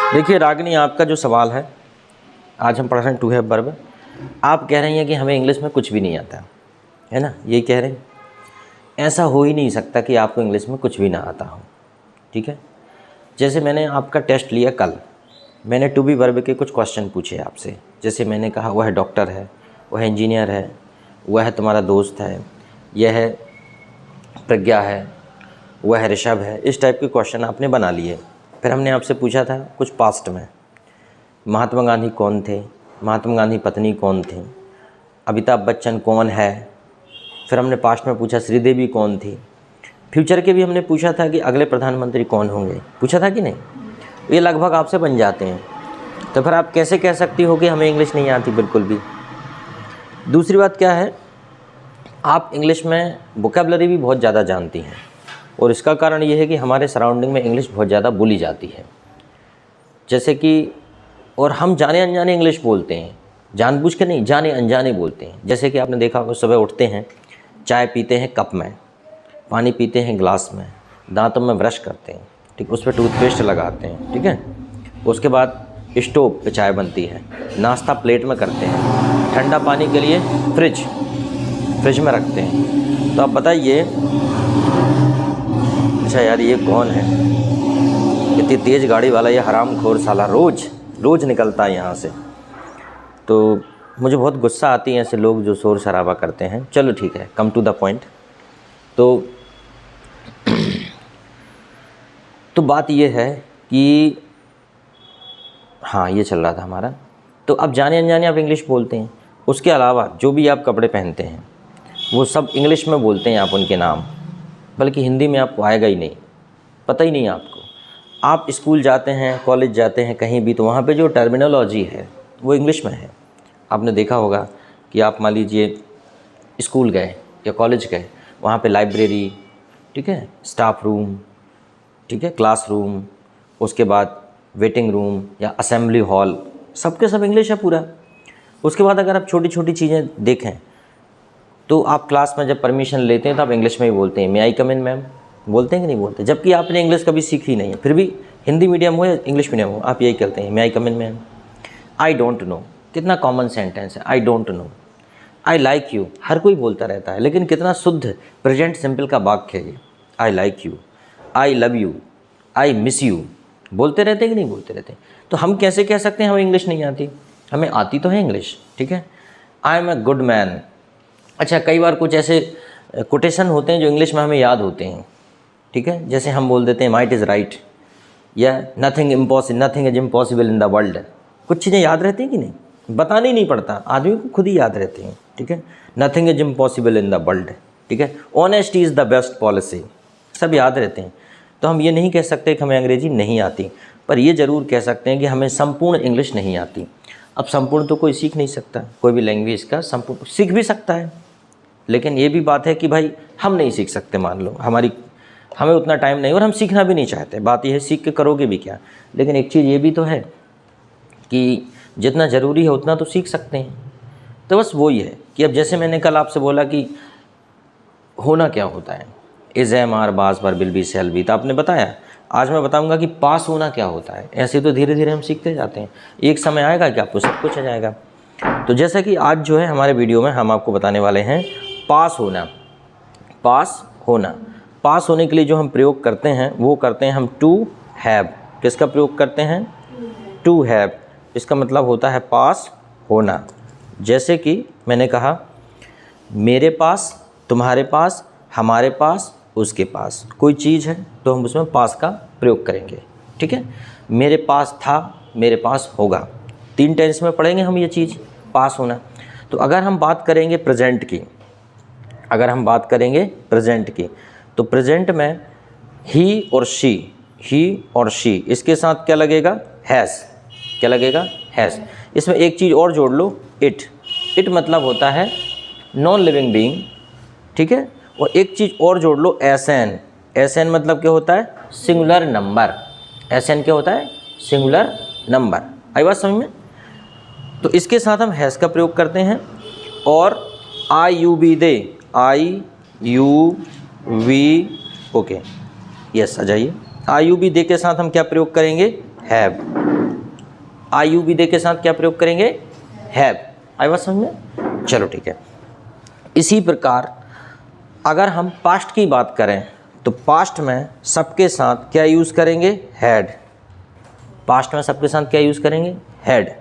देखिए रागिनी, आपका जो सवाल है, आज हम पढ़ रहे हैं टू हैव वर्ब। आप कह रही हैं कि हमें इंग्लिश में कुछ भी नहीं आता, है ना, यही कह रहे हैं। ऐसा हो ही नहीं सकता कि आपको इंग्लिश में कुछ भी ना आता हो, ठीक है। जैसे मैंने आपका टेस्ट लिया कल, मैंने टू बी वर्ब के कुछ क्वेश्चन पूछे आपसे। जैसे मैंने कहा वह डॉक्टर है, वह इंजीनियर है, वह तुम्हारा दोस्त है, यह है प्रज्ञा है, वह ऋषभ है। इस टाइप के क्वेश्चन आपने बना लिए। फिर हमने आपसे पूछा था कुछ पास्ट में, महात्मा गांधी कौन थे, महात्मा गांधी पत्नी कौन थी, अमिताभ बच्चन कौन है। फिर हमने पास्ट में पूछा श्रीदेवी कौन थी। फ्यूचर के भी हमने पूछा था कि अगले प्रधानमंत्री कौन होंगे, पूछा था कि नहीं। ये लगभग आपसे बन जाते हैं। तो फिर आप कैसे कह सकती हो कि हमें इंग्लिश नहीं आती, बिल्कुल भी। दूसरी बात क्या है, आप इंग्लिश में वोकैबुलरी भी बहुत ज़्यादा जानती हैं, और इसका कारण ये है कि हमारे सराउंडिंग में इंग्लिश बहुत ज़्यादा बोली जाती है। जैसे कि, और हम जाने अनजाने इंग्लिश बोलते हैं, जानबूझ के नहीं, जाने अनजाने बोलते हैं। जैसे कि आपने देखा होगा, सुबह उठते हैं, चाय पीते हैं कप में, पानी पीते हैं गिलास में, दांतों में ब्रश करते हैं, ठीक, उस पर टूथपेस्ट लगाते हैं, ठीक है। उसके बाद स्टोव पे चाय बनती है, नाश्ता प्लेट में करते हैं, ठंडा पानी के लिए फ्रिज में रखते हैं। तो आप बताइए, अच्छा यार ये कौन है, इतनी तेज़ गाड़ी वाला ये हरामखोर साला रोज़ निकलता है यहाँ से। तो मुझे बहुत गुस्सा आती है ऐसे लोग जो शोर शराबा करते हैं। चलो ठीक है, कम टू द पॉइंट। तो बात ये है कि हाँ, ये चल रहा था हमारा। तो अब जाने अनजाने आप इंग्लिश बोलते हैं। उसके अलावा जो भी आप कपड़े पहनते हैं वो सब इंग्लिश में बोलते हैं आप उनके नाम, बल्कि हिंदी में आपको आएगा ही नहीं, पता ही नहीं आपको। आप स्कूल जाते हैं, कॉलेज जाते हैं, कहीं भी, तो वहाँ पे जो टर्मिनोलॉजी है वो इंग्लिश में है। आपने देखा होगा कि आप मान लीजिए स्कूल गए या कॉलेज गए, वहाँ पे लाइब्रेरी, ठीक है, स्टाफ रूम, ठीक है, क्लासरूम, उसके बाद वेटिंग रूम या असेंबली हॉल, सबके सब इंग्लिश है पूरा। उसके बाद अगर आप छोटी छोटी चीज़ें देखें तो आप क्लास में जब परमिशन लेते हैं तो आप इंग्लिश में ही बोलते हैं, may I come in ma'am, बोलते हैं कि नहीं बोलते। जबकि आपने इंग्लिश कभी सीखी नहीं है, फिर भी हिंदी मीडियम हो या इंग्लिश मीडियम हो, आप यही कहते हैं, may I come in ma'am. I don't know, कितना कॉमन सेंटेंस है, I don't know. I like you, हर कोई बोलता रहता है, लेकिन कितना शुद्ध प्रेजेंट सिंपल का वाक्य है ये। आई like you, I love you, I miss you, बोलते रहते हैं कि नहीं बोलते रहते। तो हम कैसे कह सकते हैं हमें इंग्लिश नहीं आती, हमें आती तो है इंग्लिश, ठीक है। I am a good man. अच्छा, कई बार कुछ ऐसे कोटेशन होते हैं जो इंग्लिश में हमें याद होते हैं, ठीक है। जैसे हम बोल देते हैं माइट इज़ राइट, या nothing is impossible in the world. कुछ चीज़ें याद रहती हैं कि नहीं, बताना ही नहीं पड़ता, आदमी को खुद ही याद रहती हैं, ठीक है। Nothing is impossible in the world, ठीक है। Honesty is the best policy, सब याद रहते हैं। तो हम ये नहीं कह सकते कि हमें अंग्रेज़ी नहीं आती, पर ये ज़रूर कह सकते हैं कि हमें संपूर्ण इंग्लिश नहीं आती। अब संपूर्ण तो कोई सीख नहीं सकता, कोई भी लैंग्वेज का संपूर्ण सीख भी सकता है, लेकिन ये भी बात है कि भाई हम नहीं सीख सकते, मान लो हमें उतना टाइम नहीं, और हम सीखना भी नहीं चाहते। बात यह है, सीख के करोगे भी क्या। लेकिन एक चीज़ ये भी तो है कि जितना ज़रूरी है उतना तो सीख सकते हैं। तो बस वही है कि अब जैसे मैंने कल आपसे बोला कि होना क्या होता है, इज़ एम आर बास पर बिल बी सेल बी, तो आपने बताया। आज मैं बताऊंगा कि पास होना क्या होता है। ऐसे तो धीरे धीरे हम सीखते जाते हैं, एक समय आएगा कि आपको सब कुछ आ जाएगा। तो जैसा कि आज जो है हमारे वीडियो में हम आपको बताने वाले हैं पास होना। पास होने के लिए जो हम प्रयोग करते हैं वो करते हैं हम टू हैव। किसका प्रयोग करते हैं? To have. इसका मतलब होता है पास होना। जैसे कि मैंने कहा मेरे पास, तुम्हारे पास, हमारे पास, उसके पास कोई चीज़ है तो हम उसमें पास का प्रयोग करेंगे, ठीक है। मेरे पास था, मेरे पास होगा, 3 टेंस में पढ़ेंगे हम ये चीज़, पास होना। तो अगर हम बात करेंगे प्रेजेंट की, तो प्रेजेंट में ही और शी, इसके साथ क्या लगेगा? हैज़। इसमें एक चीज़ और जोड़ लो, इट मतलब होता है नॉन लिविंग बीइंग, ठीक है। और एक चीज़ और जोड़ लो, एसएन मतलब क्या होता है? Singular number. एसएन क्या होता है? Singular number. आई बात समझ में? तो इसके साथ हम हैज़ का प्रयोग करते हैं। और ओके, यस, आ जाइए। IUB दे के साथ हम क्या प्रयोग करेंगे? हैव। आयु विधेय के साथ क्या प्रयोग करेंगे? हैव। आई बात समझ में? चलो ठीक है। इसी प्रकार अगर हम पास्ट की बात करें तो पास्ट में सबके साथ क्या यूज़ करेंगे? हैड। पास्ट में सबके साथ क्या यूज़ करेंगे? हैड।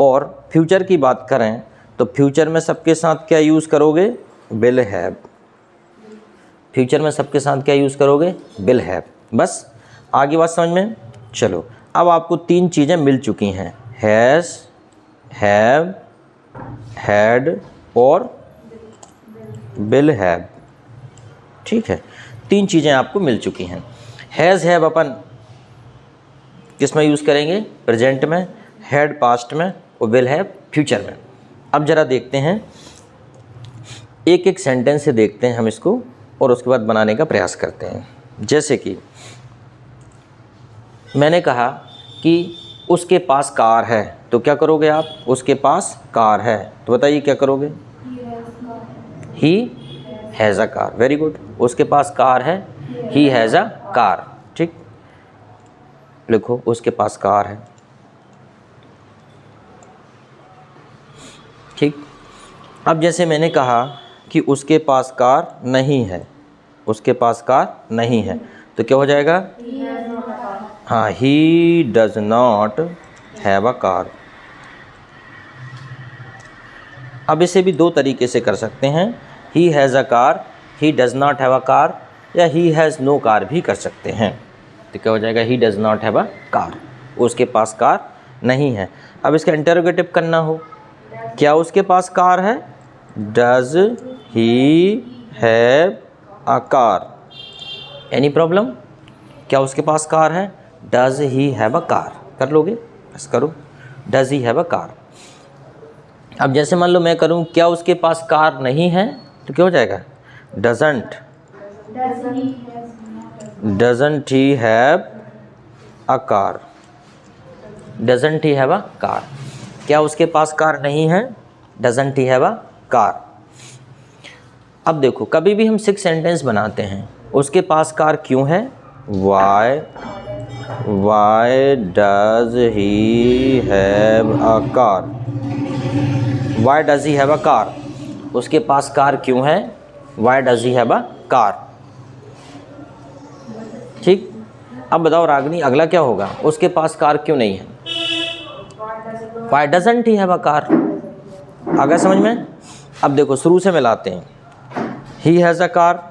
और फ्यूचर की बात करें तो फ्यूचर में सबके साथ क्या यूज़ करोगे? Will have. फ्यूचर में सबके साथ क्या यूज़ करोगे? Will have. बस आगे बात समझ में? चलो अब आपको तीन चीज़ें मिल चुकी हैं, हैज़, हैव, हैड और विल हैव। ठीक है, तीन चीज़ें आपको मिल चुकी हैं। हैज़ हैव अपन किस में यूज़ करेंगे? प्रेजेंट में, हैड पास्ट में और विल हैव फ्यूचर में। अब ज़रा देखते हैं, एक एक सेंटेंस से देखते हैं हम इसको और उसके बाद बनाने का प्रयास करते हैं। जैसे कि मैंने कहा कि उसके पास कार है, तो क्या करोगे आप? उसके पास कार है, तो बताइए क्या करोगे? ही has a car. Very good. उसके पास कार है, ही हैज़ अ कार। ठीक, लिखो उसके पास कार है। ठीक, अब जैसे मैंने कहा कि उसके पास कार नहीं है, उसके पास कार नहीं है, तो क्या हो जाएगा? हाँ, ही does not have a car. अब इसे भी दो तरीके से कर सकते हैं, he has a car, he does not have a car, या ही हैज़ नो कार भी कर सकते हैं। तो क्या हो जाएगा? ही does not have a car, उसके पास कार नहीं है। अब इसका इंटरोगेटिव करना हो, क्या उसके पास कार है? Does he have a car? Any problem? क्या उसके पास कार है? Does he have a car. कर लोगे? बस करो, does he have a car. अब जैसे मान लो मैं करूं क्या उसके पास कार नहीं है, तो क्या हो जाएगा? Doesn't he have a car. Doesn't he have a car. क्या उसके पास कार नहीं है? Doesn't he have a car. अब देखो, कभी भी हम 6 सेंटेंस बनाते हैं, उसके पास कार क्यों है? Y does he have a car? Why does he have a car? उसके पास कार क्यों है? Y does he have a car? ठीक, अब बताओ रागनी, अगला क्या होगा? उसके पास कार क्यों नहीं है? Why doesn't he have a car. आ गया समझ में? अब देखो शुरू से मिलाते हैं, he has a car,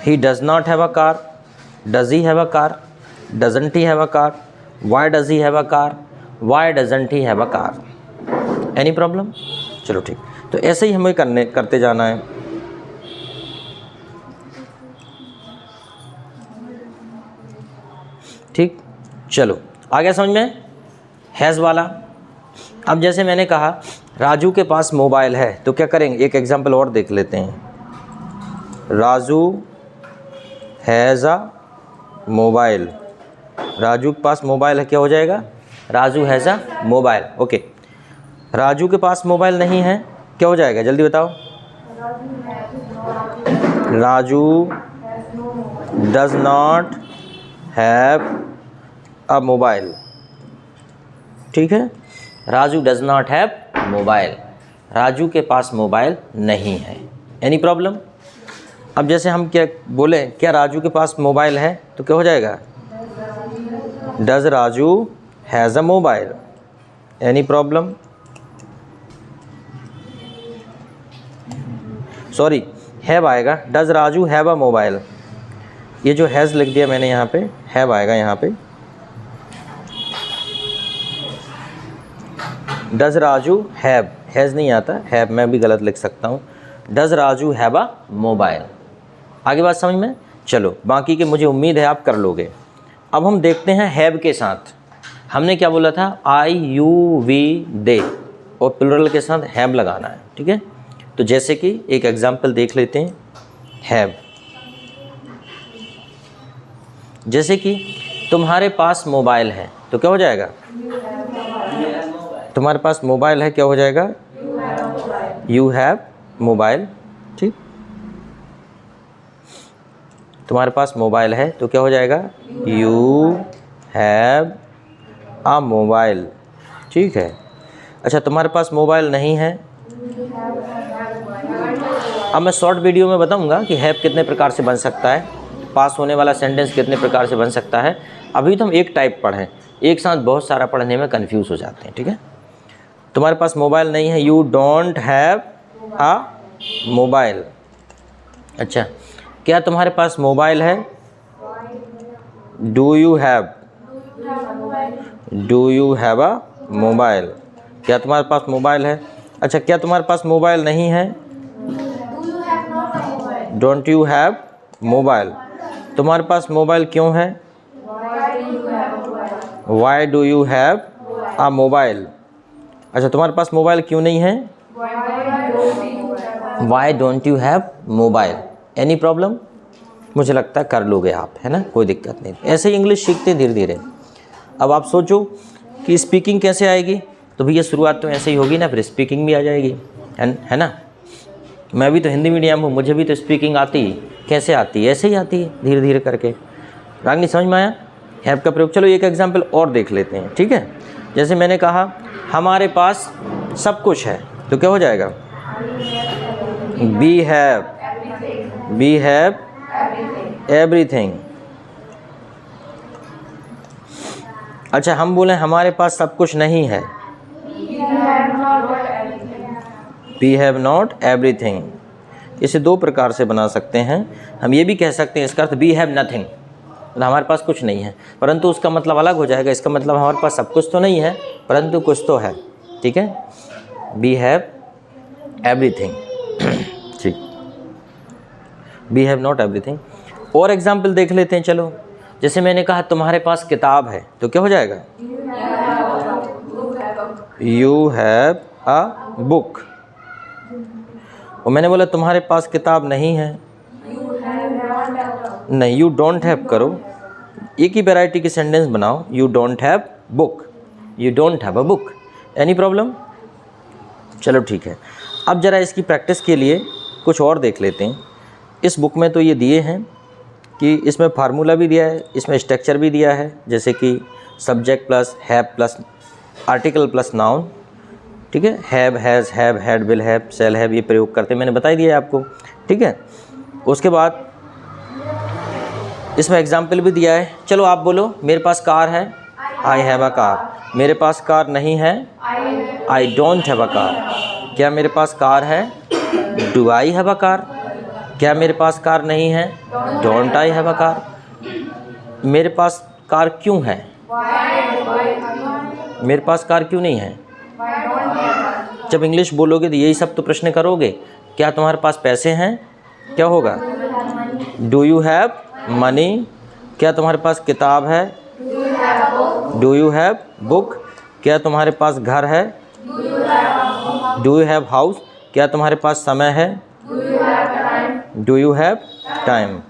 he does not have a car, does he have a car, doesn't he have a car, why does he have a car, why doesn't he have a car. Any problem? चलो ठीक, तो ऐसे ही हमें करते जाना है। ठीक, चलो आ गया समझ में हैज़ वाला। अब जैसे मैंने कहा राजू के पास मोबाइल है, तो क्या करेंगे? एक एग्जांपल और देख लेते हैं। Raju has a mobile. Raju के पास मोबाइल है, क्या हो जाएगा? Raju has a mobile. Okay, Raju के पास मोबाइल नहीं है, क्या हो जाएगा? जल्दी बताओ। Raju does not have a mobile. ठीक है, Raju does not have mobile. Raju के पास मोबाइल नहीं है। Any problem? अब जैसे हम क्या बोले, क्या राजू के पास मोबाइल है, तो क्या हो जाएगा? Does Raju has a mobile? Any problem? Sorry, have आएगा। Does Raju have a mobile? ये जो हैज़ लिख दिया मैंने यहाँ पे, हैव आएगा यहाँ पे। डज राजू हैव, हैज़ नहीं आता, हैव मैं भी गलत लिख सकता हूँ। Does Raju have a mobile? आगे बात समझ में? चलो बाकी के मुझे उम्मीद है आप कर लोगे। अब हम देखते हैं हैव के साथ। हमने क्या बोला था? आई यू वी दे, और प्लुरल के साथ हैव लगाना है। ठीक है, तो जैसे कि एक एग्जांपल देख लेते हैं। हैव, जैसे कि तुम्हारे पास मोबाइल है, तो क्या हो जाएगा? तुम्हारे पास मोबाइल है, क्या हो जाएगा? You have mobile. ठीक, तुम्हारे पास मोबाइल है, तो क्या हो जाएगा? यू हैव आ मोबाइल, ठीक है। अच्छा, तुम्हारे पास मोबाइल नहीं है। अब मैं शॉर्ट वीडियो में बताऊंगा कि हैव कितने प्रकार से बन सकता है, पास होने वाला सेंटेंस कितने प्रकार से बन सकता है। अभी तो हम एक टाइप पढ़ें, एक साथ बहुत सारा पढ़ने में कंफ्यूज हो जाते हैं, ठीक है। तुम्हारे पास मोबाइल नहीं है, you don't have a mobile. अच्छा, क्या तुम्हारे पास मोबाइल है? Do you have a mobile? क्या तुम्हारे पास मोबाइल है? अच्छा, क्या तुम्हारे पास मोबाइल नहीं है? Don't you have mobile. तुम्हारे पास मोबाइल क्यों है? Why do you have a mobile. अच्छा, तुम्हारे पास मोबाइल क्यों नहीं है? Why don't you have mobile. Any problem? मुझे लगता है कर लोगे आप, है ना, कोई दिक्कत नहीं। ऐसे ही इंग्लिश सीखते हैं धीरे धीरे। अब आप सोचो कि स्पीकिंग कैसे आएगी, तो भैया शुरुआत तो ऐसे ही होगी ना, फिर स्पीकिंग भी आ जाएगी, है ना। मैं भी तो हिंदी मीडियम हूँ, मुझे भी तो स्पीकिंग आती है। कैसे आती है? ऐसे ही आती है, धीरे धीरे करके। रागनी समझ में आया हैव का प्रयोग? चलो एक एग्जाम्पल और देख लेते हैं, ठीक है। जैसे मैंने कहा हमारे पास सब कुछ है, तो क्या हो जाएगा? We have everything. अच्छा, हम बोले हमारे पास सब कुछ नहीं है, वी हैव नॉट एवरीथिंग। इसे दो प्रकार से बना सकते हैं। हम ये भी कह सकते हैं इसका अर्थ वी हैव नथिंग, मतलब हमारे पास कुछ नहीं है, परंतु उसका मतलब अलग हो जाएगा। इसका मतलब हमारे पास सब कुछ तो नहीं है, परंतु कुछ तो है, ठीक है। वी हैव एवरीथिंग, ठीक। We have not everything. और एग्जाम्पल देख लेते हैं, चलो। जैसे मैंने कहा तुम्हारे पास किताब है, तो क्या हो जाएगा? You have a book. और मैंने बोला तुम्हारे पास किताब नहीं है, नहीं, यू डोंट हैव करो, एक ही वैरायटी की सेंटेंस बनाओ। You don't have book, you don't have a book. Any problem? चलो ठीक है। अब ज़रा इसकी प्रैक्टिस के लिए कुछ और देख लेते हैं। इस बुक में तो ये दिए हैं कि इसमें फार्मूला भी दिया है, इसमें स्ट्रक्चर भी दिया है, जैसे कि subject plus have plus article plus noun, ठीक है। Have, has, have, had, will have, shall have, ये प्रयोग करते हैं, मैंने बता दिया है आपको, ठीक है। उसके बाद इसमें एग्जाम्पल भी दिया है। चलो आप बोलो मेरे पास कार है, आई हैव अ कार। मेरे पास कार नहीं है, I don't have a car. क्या मेरे पास कार है? Do I have a car. क्या मेरे पास कार नहीं है? Don't I have a car. मेरे पास कार क्यों है? मेरे पास कार क्यों नहीं है? जब इंग्लिश बोलोगे तो यही सब तो प्रश्न करोगे। क्या तुम्हारे पास पैसे हैं? क्या होगा? Do you have money. क्या तुम्हारे पास किताब है? Do you have book. क्या तुम्हारे पास घर है? Do you have house. क्या तुम्हारे पास समय है? Do you have time.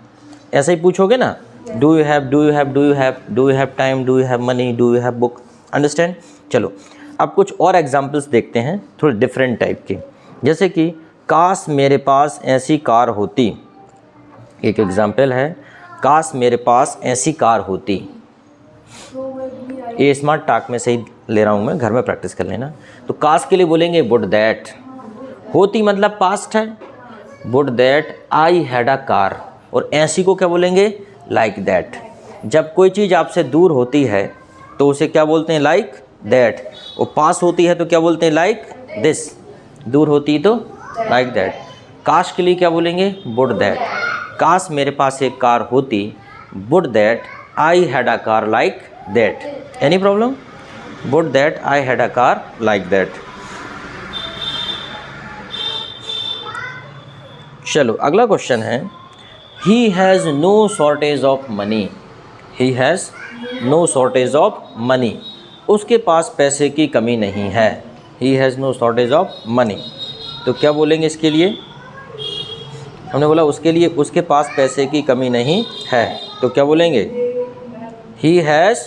ऐसे ही पूछोगे ना, do you have, do you have, do you have, do you have time, do you have money, do you have book. Understand? चलो अब कुछ और एग्जाम्पल्स देखते हैं, थोड़े डिफरेंट टाइप के। जैसे कि काश मेरे पास ऐसी कार होती। एक एग्जाम्पल है, काश मेरे पास ऐसी कार होती। ये स्मार्ट टॉक में से ही ले रहा हूँ मैं, घर में प्रैक्टिस कर लेना। तो काश के लिए बोलेंगे वुड दैट। होती मतलब पास्ट है, would that I had a car. और ऐसी को क्या बोलेंगे? Like that. जब कोई चीज़ आपसे दूर होती है तो उसे क्या बोलते हैं? Like that. और पास होती है तो क्या बोलते हैं? Like this. दूर होती है तो लाइक दैट। काश के लिए क्या बोलेंगे? Would that. काश मेरे पास एक कार होती, would that I had a car like that. Any problem? Would that I had a car like that. चलो अगला क्वेश्चन है, he has no shortage of money. He has no shortage of money. उसके पास पैसे की कमी नहीं है। He has no shortage of money. तो क्या बोलेंगे इसके लिए? हमने बोला उसके लिए उसके पास पैसे की कमी नहीं है, तो क्या बोलेंगे? He has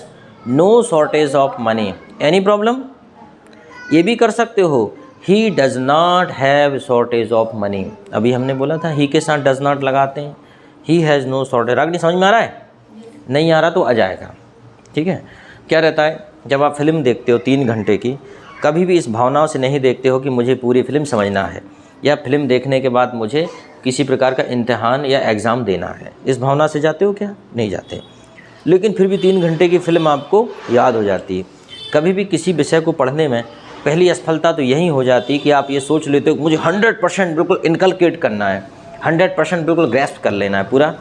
no shortage of money. Any problem? ये भी कर सकते हो, he does not have shortage of money. अभी हमने बोला था ही के साथ डज़ नॉट लगाते हैं। He has no shortage. Ragini समझ में आ रहा है? नहीं आ रहा तो आ जाएगा, ठीक है। क्या रहता है? जब आप फिल्म देखते हो 3 घंटे की, कभी भी इस भावनाओं से नहीं देखते हो कि मुझे पूरी फिल्म समझना है या फिल्म देखने के बाद मुझे किसी प्रकार का इम्तिहान या एग्ज़ाम देना है। इस भावना से जाते हो क्या? नहीं जाते। लेकिन फिर भी 3 घंटे की फ़िल्म आपको याद हो जाती है। कभी भी किसी विषय को पढ़ने में पहली असफलता तो यही हो जाती कि आप ये सोच लेते हो कि मुझे 100% बिल्कुल इनकलकेट करना है, 100% बिल्कुल ग्रैस्प कर लेना है, पूरा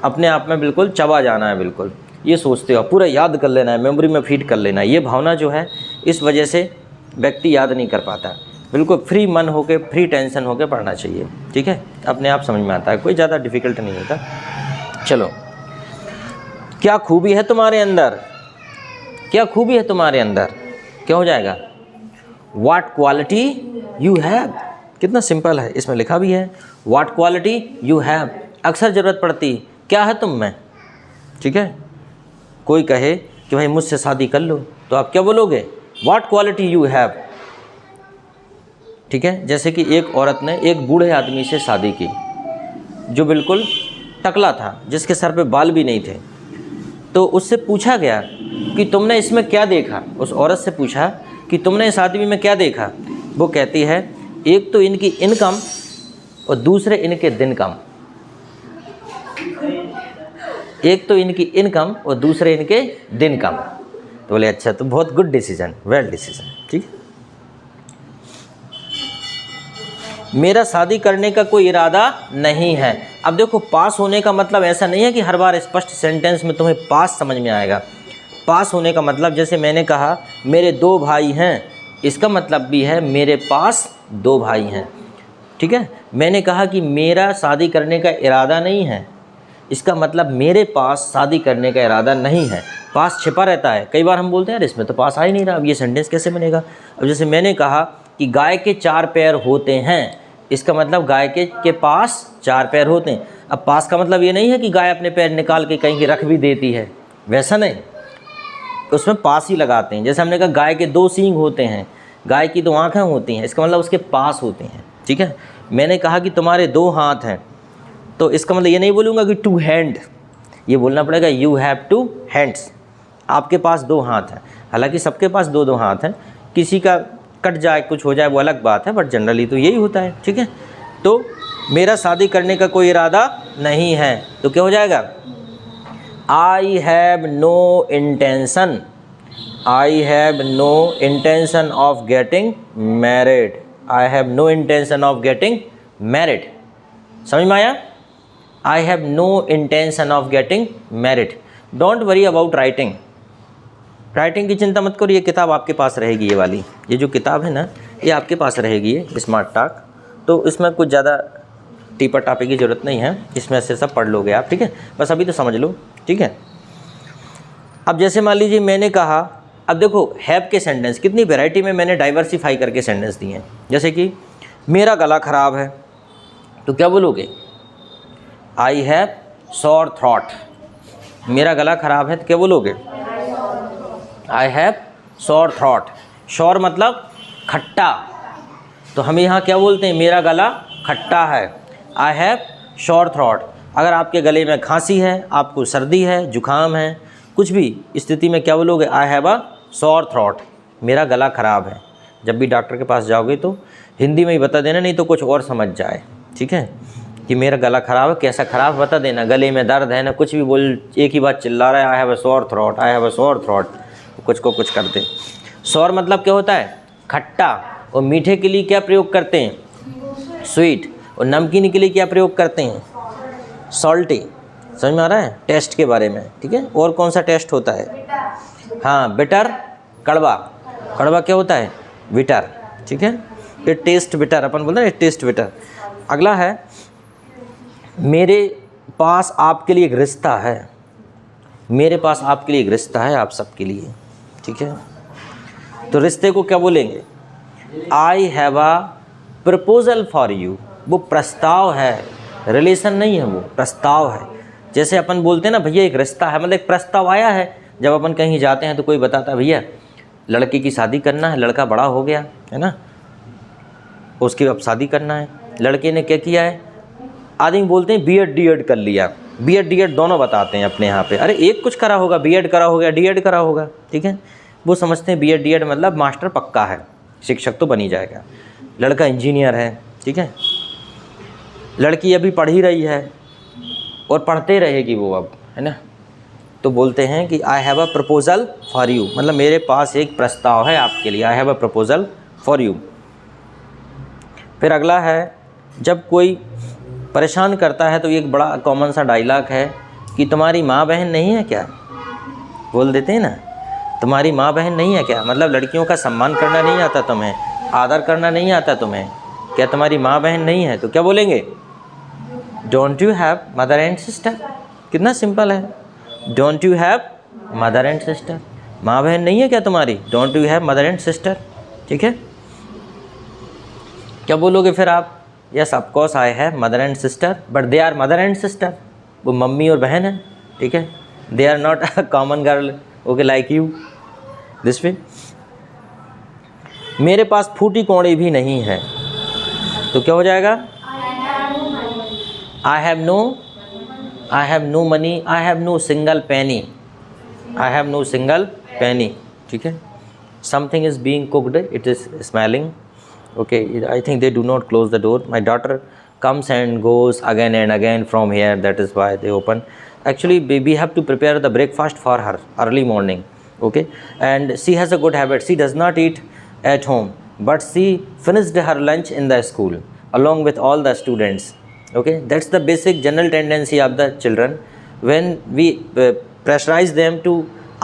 अपने आप में बिल्कुल चबा जाना है, बिल्कुल ये सोचते हो, पूरा याद कर लेना है, मेमोरी में फीड कर लेना है। ये भावना जो है इस वजह से व्यक्ति याद नहीं कर पाता। बिल्कुल फ्री मन होकर, फ्री टेंशन होकर पढ़ना चाहिए, ठीक है, अपने आप समझ में आता है, कोई ज़्यादा डिफ़िकल्ट नहीं होता। चलो, क्या खूबी है तुम्हारे अंदर, क्या खूबी है तुम्हारे अंदर, क्या हो जाएगा? What quality you have. कितना सिंपल है, इसमें लिखा भी है व्हाट क्वालिटी यू हैव। अक्सर ज़रूरत पड़ती क्या है तुम में, ठीक है। कोई कहे कि भाई मुझसे शादी कर लो, तो आप क्या बोलोगे? व्हाट क्वालिटी यू हैव, ठीक है। जैसे कि एक औरत ने एक बूढ़े आदमी से शादी की जो बिल्कुल टकला था, जिसके सर पे बाल भी नहीं थे। तो उससे पूछा गया कि तुमने इसमें क्या देखा। उस औरत से पूछा कि तुमने इस आदमी में क्या देखा। वो कहती है एक तो इनकी इनकम और दूसरे इनके दिन कम। एक तो इनकी इनकम और दूसरे इनके दिन कम। तो बोले अच्छा, तो बहुत गुड डिसीजन, वेल डिसीजन, ठीक है। मेरा शादी करने का कोई इरादा नहीं है। अब देखो, पास होने का मतलब ऐसा नहीं है कि हर बार स्पष्ट सेंटेंस में तुम्हें पास समझ में आएगा। पास होने का मतलब, जैसे मैंने कहा मेरे 2 भाई हैं, इसका मतलब भी है मेरे पास 2 भाई हैं, ठीक है। मैंने कहा कि मेरा शादी करने का इरादा नहीं है, इसका मतलब मेरे पास शादी करने का इरादा नहीं है। पास छिपा रहता है। कई बार हम बोलते हैं यार इसमें तो पास आ ही नहीं रहा, अब ये सेंटेंस कैसे बनेगा। अब जैसे मैंने कहा कि गाय के 4 पैर होते हैं, इसका मतलब गाय के पास 4 पैर होते हैं। अब पास का मतलब ये नहीं है कि गाय अपने पैर निकाल के कहीं की रख भी देती है, वैसा नहीं, उसमें पास ही लगाते हैं। जैसे हमने कहा गाय के 2 सींग होते हैं, गाय की 2 आँखें होती हैं, इसका मतलब उसके पास होते हैं, ठीक है। मैंने कहा कि तुम्हारे 2 हाथ हैं, तो इसका मतलब ये नहीं बोलूँगा कि 2 हैंड, ये बोलना पड़ेगा यू हैव 2 हैंड्स। आपके पास 2 हाथ हैं। हालांकि सबके पास 2-2 हाथ हैं, किसी का कट जाए कुछ हो जाए वो अलग बात है, बट जनरली तो यही होता है, ठीक है। तो मेरा शादी करने का कोई इरादा नहीं है, तो क्या हो जाएगा? I have no intention, I have no intention of getting married, I have no intention of getting married. समझ में आया? I have no intention of getting married. Don't worry about writing, writing की चिंता मत करो, ये किताब आपके पास रहेगी, ये वाली, ये जो किताब है ना, ये आपके पास रहेगी, ये स्मार्ट टॉक। तो इसमें कुछ ज़्यादा टीपा टापे की ज़रूरत नहीं है, इसमें से सब पढ़ लोगे आप, ठीक है। बस अभी तो समझ लो, ठीक है। अब जैसे मान लीजिए मैंने कहा, अब देखो हैव के सेंटेंस कितनी वैरायटी में मैंने डाइवर्सिफाई करके सेंटेंस दिए हैं। जैसे कि मेरा गला ख़राब है, तो क्या बोलोगे? I have sore throat. मेरा गला ख़राब है तो क्या बोलोगे? I have sore throat. Sore मतलब खट्टा, तो हम यहाँ क्या बोलते हैं? मेरा गला खट्टा है, आई हैव सॉर थ्रोट। अगर आपके गले में खांसी है, आपको सर्दी है, जुकाम है, कुछ भी स्थिति में क्या बोलोगे? I have a sore throat, मेरा गला ख़राब है। जब भी डॉक्टर के पास जाओगे तो हिंदी में ही बता देना, नहीं तो कुछ और समझ जाए, ठीक है, कि मेरा गला ख़राब है, कैसा ख़राब बता देना, गले में दर्द है ना, कुछ भी बोल, एक ही बात चिल्ला रहा है, I have a sore throat, I have a sore throat, कुछ को कुछ करते। सॉर मतलब क्या होता है? खट्टा। और मीठे के लिए क्या प्रयोग करते हैं? स्वीट। और नमकीन के लिए क्या प्रयोग करते हैं? सॉल्टी। समझ में आ रहा है? टेस्ट के बारे में, ठीक है। और कौन सा टेस्ट होता है? हाँ, बिटर, कड़वा। कड़वा क्या होता है? बिटर, ठीक है। ये टेस्ट बिटर अपन बोलते हैं, टेस्ट बिटर। अगला है मेरे पास आपके लिए एक रिश्ता है, मेरे पास आपके लिए एक रिश्ता है, आप सबके लिए, ठीक है। तो रिश्ते को क्या बोलेंगे? आई have a proposal for you. वो प्रस्ताव है, रिलेशन नहीं है, वो प्रस्ताव है। जैसे अपन बोलते हैं ना भैया एक रिश्ता है, मतलब एक प्रस्ताव आया है। जब अपन कहीं जाते हैं तो कोई बताता है भैया लड़के की शादी करना है, लड़का बड़ा हो गया है ना, उसकी अब शादी करना है। लड़के ने क्या किया है? आदमी बोलते हैं बीएड डीएड कर लिया, बीएड डीएड दोनों बताते हैं अपने यहाँ पे। अरे एक कुछ करा होगा, बीएड करा होगा, डीएड करा होगा, ठीक है। वो समझते हैं B.Ed D.Ed मतलब मास्टर पक्का है, शिक्षक तो बनी जाएगा। लड़का इंजीनियर है, ठीक है, लड़की अभी पढ़ ही रही है और पढ़ते रहेगी वो अब, है ना। तो बोलते हैं कि आई have a proposal for you, मतलब मेरे पास एक प्रस्ताव है आपके लिए, आई have a proposal for you. फिर अगला है, जब कोई परेशान करता है तो एक बड़ा कॉमन सा डायलॉग है कि तुम्हारी माँ बहन नहीं है क्या, बोल देते हैं ना, तुम्हारी माँ बहन नहीं है क्या, मतलब लड़कियों का सम्मान करना नहीं आता तुम्हें, आदर करना नहीं आता तुम्हें, क्या तुम्हारी माँ बहन नहीं है, तो क्या बोलेंगे, don't you have mother and sister. कितना सिंपल है, don't you have mother and sister, माँ बहन नहीं है क्या तुम्हारी, don't you have mother and sister, ठीक है। क्या बोलोगे फिर आप, yes of course I have mother and sister but they are mother and sister, वो मम्मी और बहन है, ठीक है, they are not a common girl, okay, like you this way. मेरे पास फूटी कौड़ी भी नहीं है, तो क्या हो जाएगा, I have no money, I have no single penny, I have no single penny, ठीक है। Something is being cooked, it is smelling, okay, I think they do not close the door. My daughter comes and goes again and again from here, that is why they open. Actually we have to prepare the breakfast for her early morning, okay, and she has a good habit, she does not eat at home but she finished her lunch in the school along with all the students, okay. That's the basic general tendency of the children. When we pressurize them to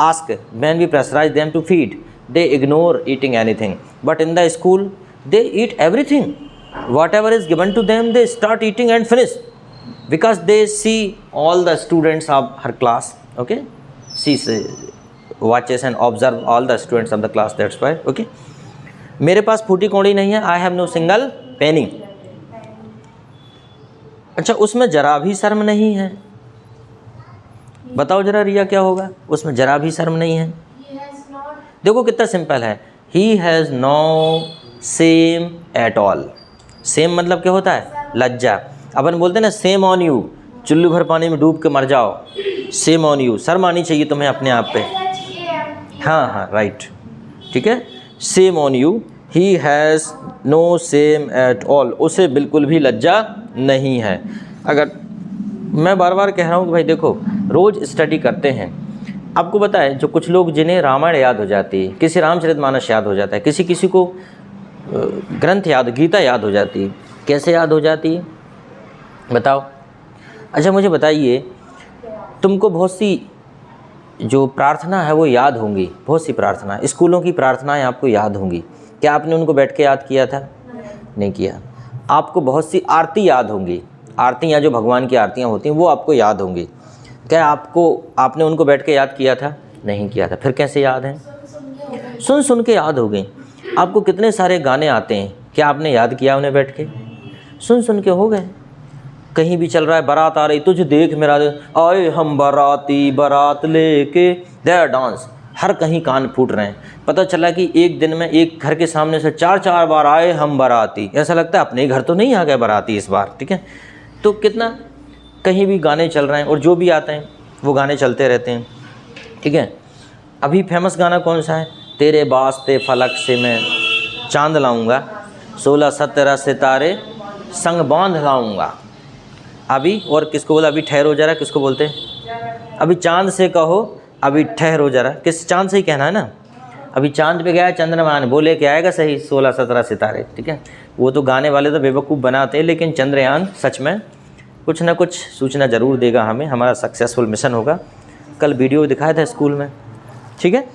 ask, when we pressurize them to feed, they ignore eating anything, but in the school they eat everything, whatever is given to them they start eating and finish, because they see all the students of her class, okay, she watches and observe all the students of the class, that's why, okay. मेरे पास फूटी कौड़ी नहीं है, I have no single penny. अच्छा, उसमें जरा भी शर्म नहीं है, बताओ जरा रिया क्या होगा, उसमें जरा भी शर्म नहीं है। देखो कितना सिंपल है, he has no shame at all. Shame मतलब क्या होता है, लज्जा। अपन बोलते हैं ना सेम ऑन यू, चुल्लू भर पानी में डूब के मर जाओ, सेम ऑन यू, शर्म आनी चाहिए तुम्हें अपने आप पे, हाँ हाँ राइट, ठीक है, shame on you, he has no shame at all, उसे बिल्कुल भी लज्जा नहीं है। अगर मैं बार बार कह रहा हूँ कि भाई देखो, रोज़ स्टडी करते हैं, आपको पता है जो कुछ लोग जिन्हें रामायण याद हो जाती है, किसी रामचरितमानस याद हो जाता है, किसी किसी को ग्रंथ याद, गीता याद हो जाती है, कैसे याद हो जाती है बताओ। अच्छा मुझे बताइए, तुमको बहुत सी जो प्रार्थना है वो याद होंगी, बहुत सी प्रार्थना, स्कूलों की प्रार्थनाएं आपको याद होंगी, क्या आपने उनको बैठ के याद किया था, नहीं किया। आपको बहुत सी आरती याद होंगी, आरतियाँ जो भगवान की आरतियाँ होती हैं वो आपको याद होंगी, क्या आपने उनको बैठ के याद किया था, नहीं किया था, फिर कैसे याद हैं, सुन सुन के याद हो गई। आपको कितने सारे गाने आते हैं, क्या आपने याद किया उन्हें बैठ के, सुन सुन के हो गए। कहीं भी चल रहा है, बारात आ रही, तुझे देख मेरा आए हम बाराती बारात लेके, देयर डांस, हर कहीं कान फूट रहे हैं। पता चला कि एक दिन में एक घर के सामने से 4-4 बार आए हम बाराती, ऐसा लगता है अपने घर तो नहीं आ गए बाराती इस बार, ठीक है। तो कितना कहीं भी गाने चल रहे हैं, और जो भी आते हैं वो गाने चलते रहते हैं, ठीक है। अभी फेमस गाना कौन सा है, तेरे वास्ते फलक से मैं चांद लाऊंगा, 16-17 सितारे संग बांध लाऊंगा। अभी और किसको बोला, अभी ठहरो जरा, किसको बोलते हैं, अभी चांद से कहो, अभी ठहरो जरा, किस चांद से ही कहना है ना, अभी चांद पे गया चंद्रमा ने, बोले क्या आएगा सही 16-17 सितारे, ठीक है। वो तो गाने वाले तो बेवकूफ़ बनाते हैं, लेकिन चंद्रयान सच में कुछ ना कुछ सूचना ज़रूर देगा हमें, हमारा सक्सेसफुल मिशन होगा। कल वीडियो दिखाया था स्कूल में, ठीक है।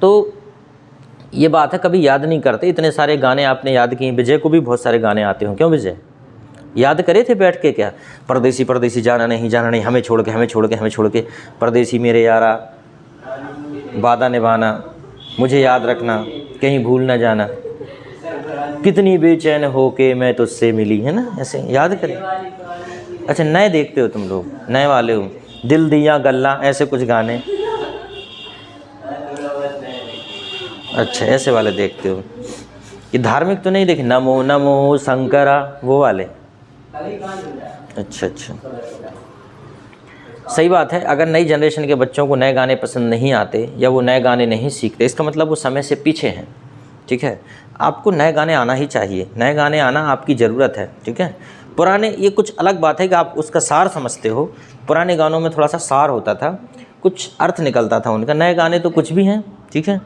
तो ये बात है, कभी याद नहीं करते, इतने सारे गाने आपने याद किए, विजय को भी बहुत सारे गाने आते हों, क्यों विजय याद करे थे बैठ के, क्या परदेसी परदेसी जाना नहीं हमें छोड़ के, हमें छोड़ के, हमें छोड़ के, परदेसी मेरे यारा, वादा निभाना, मुझे याद रखना, कहीं भूल ना जाना, कितनी बेचैन हो के मैं तुझसे मिली, है ना, ऐसे याद करें। अच्छा नए देखते हो तुम लोग, नए वाले हो, दिल दिया गल्ला, ऐसे कुछ गाने, अच्छा ऐसे वाले देखते हो, ये धार्मिक तो नहीं देखे, नमो नमो शंकरा वो वाले, अच्छा अच्छा सही बात है। अगर नई जनरेशन के बच्चों को नए गाने पसंद नहीं आते या वो नए गाने नहीं सीखते, इसका मतलब वो समय से पीछे हैं। ठीक है, आपको नए गाने आना ही चाहिए, नए गाने आना आपकी ज़रूरत है। ठीक है, पुराने ये कुछ अलग बात है कि आप उसका सार समझते हो। पुराने गानों में थोड़ा सा सार होता था, कुछ अर्थ निकलता था उनका। नए गाने तो कुछ भी हैं। ठीक है।